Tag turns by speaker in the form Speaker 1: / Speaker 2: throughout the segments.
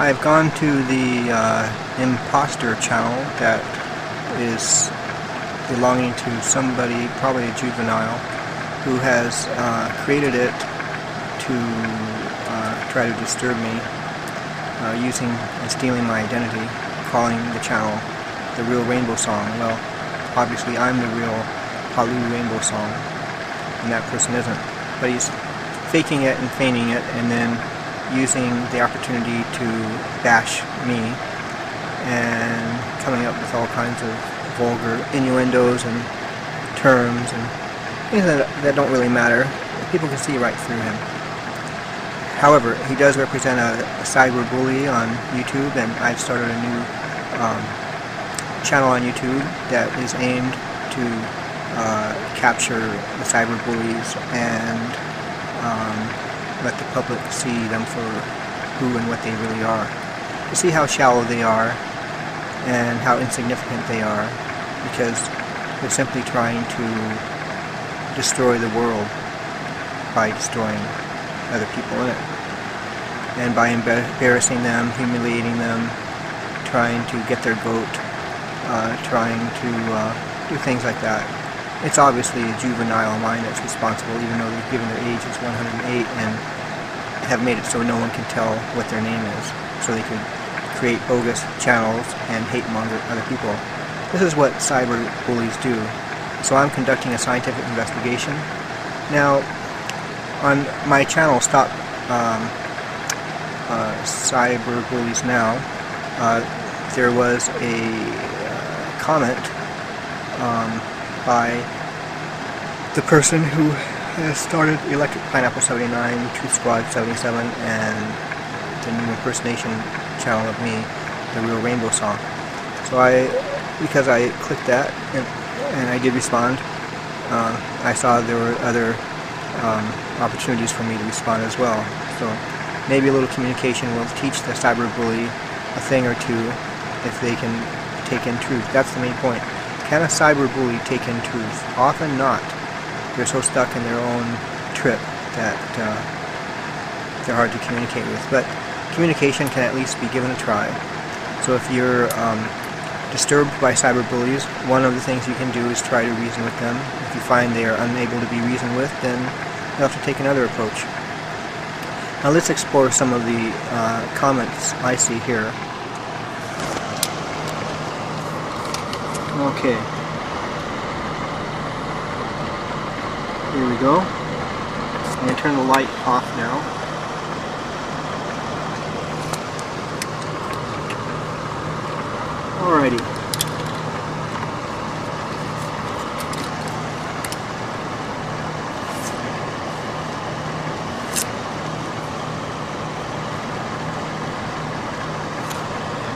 Speaker 1: I've gone to the imposter channel that is belonging to somebody, probably a juvenile, who has created it to try to disturb me, using and stealing my identity, calling the channel the real Rainbow Song. Well, obviously I'm the real Palu Rainbow Song, and that person isn't. But he's faking it and feigning it, and then using the opportunity to bash me and coming up with all kinds of vulgar innuendos and terms and things that don't really matter. People can see right through him. However, he does represent a cyber bully on YouTube, and I've started a new channel on YouTube that is aimed to capture the cyber bullies and let the public see them for who and what they really are. To see how shallow they are and how insignificant they are, because they're simply trying to destroy the world by destroying other people in it, and by embarrassing them, humiliating them, trying to get their vote, trying to do things like that. It's obviously a juvenile mind that's responsible, even though they've given their age as 108 and have made it so no one can tell what their name is, so they could create bogus channels and hate-monger other people. This is what cyber bullies do. So I'm conducting a scientific investigation. Now, on my channel, StopCyberBulliesNow, there was a comment by the person who has started Electric Pineapple 79, Truth Squad 77, and the new impersonation channel of me, the real Rainbow Song. So because I clicked that and I did respond, I saw there were other opportunities for me to respond as well. So maybe a little communication will teach the cyberbully a thing or two if they can take in truth. That's the main point. Can a cyberbully take in truth? Often not. They're so stuck in their own trip that they're hard to communicate with. But communication can at least be given a try. So if you're disturbed by cyberbullies, one of the things you can do is try to reason with them. If you find they are unable to be reasoned with, then you'll have to take another approach. Now let's explore some of the comments I see here. Okay. Here we go. I'm going to turn the light off now. Alrighty.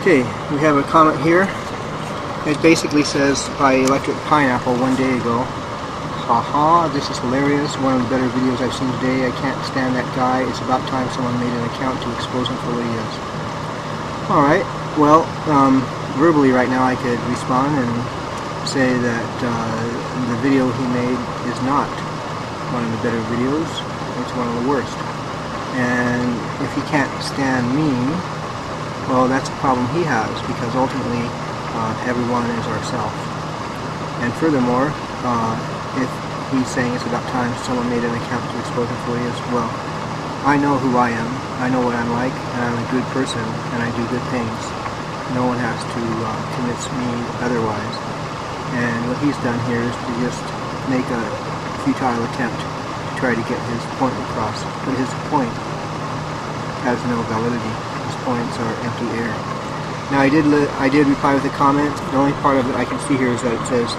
Speaker 1: Okay, we have a comment here. It basically says by Electric Pineapple one day ago, haha, this is hilarious, one of the better videos I've seen today, I can't stand that guy, it's about time someone made an account to expose him for what he is. Alright, well, verbally right now I could respond and say that the video he made is not one of the better videos, it's one of the worst. And if he can't stand me, well, that's a problem he has, because ultimately everyone is ourself. And furthermore, if he's saying it's about time someone made an account to expose him for what he is, well, I know who I am, I know what I'm like, and I'm a good person, and I do good things. No one has to convince me otherwise. And what he's done here is to just make a futile attempt to try to get his point across. But his point has no validity. His points are empty air. Now I did reply with a comment. The only part of it I can see here is that it says,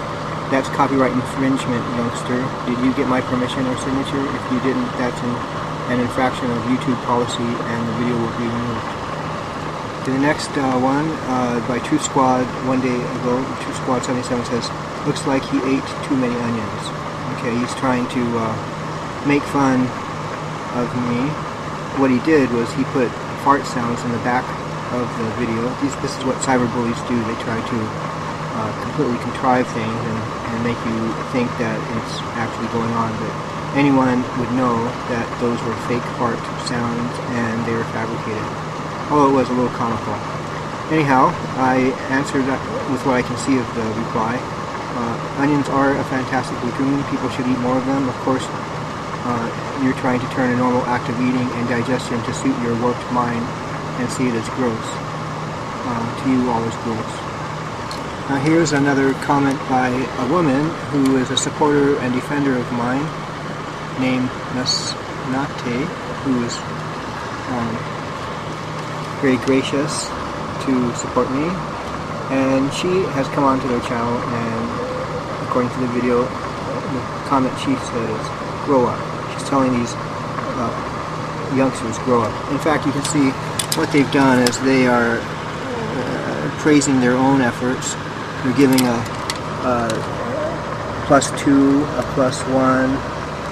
Speaker 1: "That's copyright infringement, youngster. Did you get my permission or signature? If you didn't, that's an infraction of YouTube policy and the video will be removed." Okay, the next one by Truth Squad one day ago, Truth Squad 77 says, "Looks like he ate too many onions." Okay, he's trying to make fun of me. What he did was he put fart sounds in the back of the video. This is what cyberbullies do. They try to completely contrive things and make you think that it's actually going on, but anyone would know that those were fake fart sounds and they were fabricated. although it was a little comical. Anyhow, I answered that with what I can see of the reply. Onions are a fantastic legume. People should eat more of them. Of course, you're trying to turn a normal act of eating and digestion to suit your warped mind and see it as gross. To you, all is gross. Here's another comment by a woman who is a supporter and defender of mine, named Nasnate, who is very gracious to support me. And she has come onto their channel, and according to the video, the comment she says, grow up. She's telling these youngsters, grow up. In fact, you can see what they've done is they are praising their own efforts. They're giving a +2, a +1,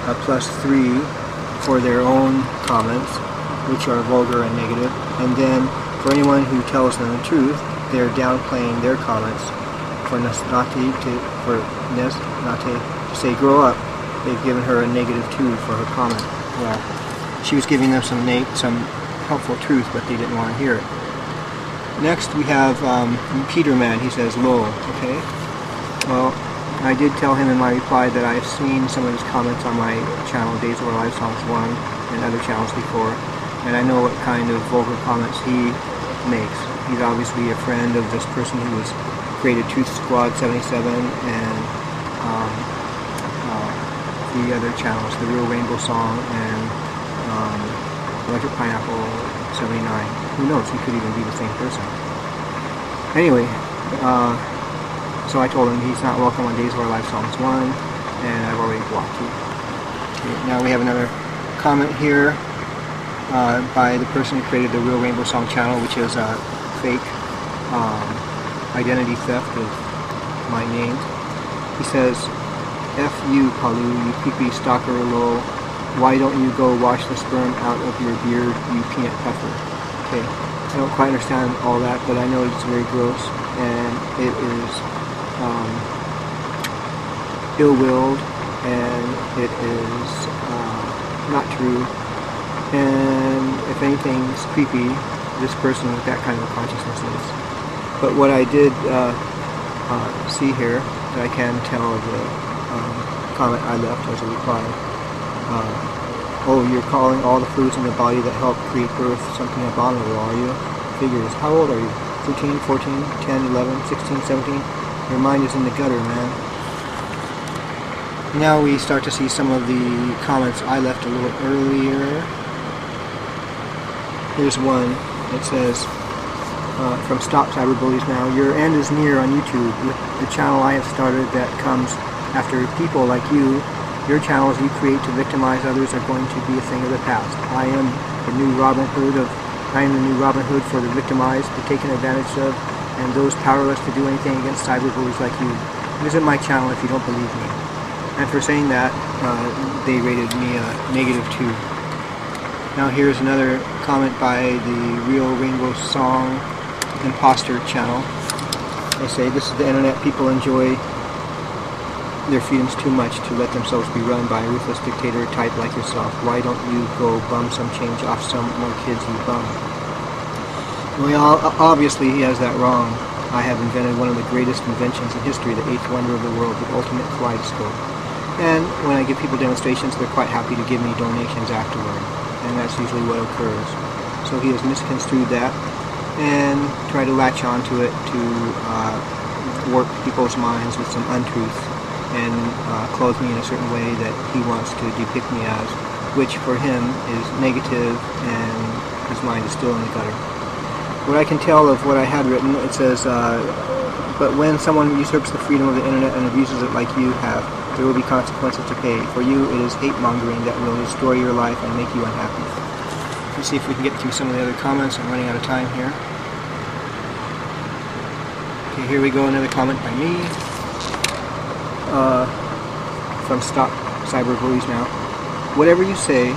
Speaker 1: a +3 for their own comments, which are vulgar and negative. And then for anyone who tells them the truth, they're downplaying their comments. For Nasnate to say grow up, they've given her a -2 for her comment. Well, she was giving them some helpful truth, but they didn't want to hear it. Next we have Peterman. He says lol. Okay. Well, I did tell him in my reply that I've seen some of his comments on my channel, Days of Our Lives Songs 1, and other channels before, and I know what kind of vulgar comments he makes. He's obviously a friend of this person who has created Truth Squad 77 and the other channels, The Real Rainbow Song and Electric Pineapple 79. Who knows, he could even be the same person. Anyway, so I told him he's not welcome on Days of Our Lives Songs 1, and I've already blocked you. Okay, now we have another comment here by the person who created the Real Rainbow Song channel, which is a fake identity theft of my name. He says, F you, Palu, you creepy stalker lol. Why don't you go wash the sperm out of your beard, you peanut puffer? Okay, I don't quite understand all that, but I know it's very gross, and it is ill-willed, and it is not true, and if anything's creepy, this person with that kind of a consciousness is. But what I did see here, that I can tell of the comment I left as a reply, oh, you're calling all the foods in the body that help create birth something abominable, are you? Figures. How old are you? 13, 14, 10, 11, 16, 17? Your mind is in the gutter, man. Now we start to see some of the comments I left a little earlier. Here's one. It says, from StopCyberBulliesNow, your end is near on YouTube with the channel I have started that comes after people like you. Your channels you create to victimize others are going to be a thing of the past. I am the new Robin Hood for the victimized, the taken advantage of, and those powerless to do anything against cyberbullies like you. Visit my channel if you don't believe me. And for saying that, they rated me a -2. Now here's another comment by the Real Rainbow Song Imposter channel. They say, this is the internet, people enjoy their freedoms too much to let themselves be run by a ruthless dictator type like yourself. Why don't you go bum some change off some more kids, you bum? Well, obviously he has that wrong. I have invented one of the greatest inventions in history, the 8th wonder of the world, the ultimate kaleidoscope. And when I give people demonstrations, they're quite happy to give me donations afterward. And that's usually what occurs. So he has misconstrued that and tried to latch onto it to warp people's minds with some untruth and clothe me in a certain way that he wants to depict me as, which for him is negative and his mind is still in the gutter. What I can tell of what I had written, it says, but when someone usurps the freedom of the internet and abuses it like you have, there will be consequences to pay. For you, it is hate-mongering that will destroy your life and make you unhappy. Let's see if we can get through some of the other comments. I'm running out of time here. Okay, here we go, another comment by me. From StopCyberBulliesNow. Whatever you say,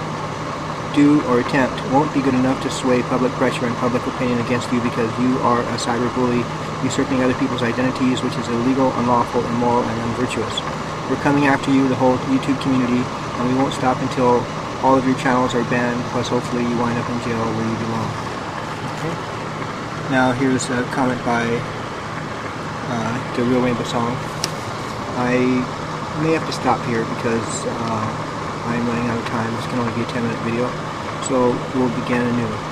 Speaker 1: do, or attempt won't be good enough to sway public pressure and public opinion against you because you are a cyberbully usurping other people's identities, which is illegal, unlawful, immoral, and unvirtuous. We're coming after you, the whole YouTube community, and we won't stop until all of your channels are banned, plus hopefully you wind up in jail where you belong. Okay? Now here's a comment by the Real Rainbow Song. I may have to stop here because I'm running out of time. This can only be a 10-minute video, so we'll begin anew.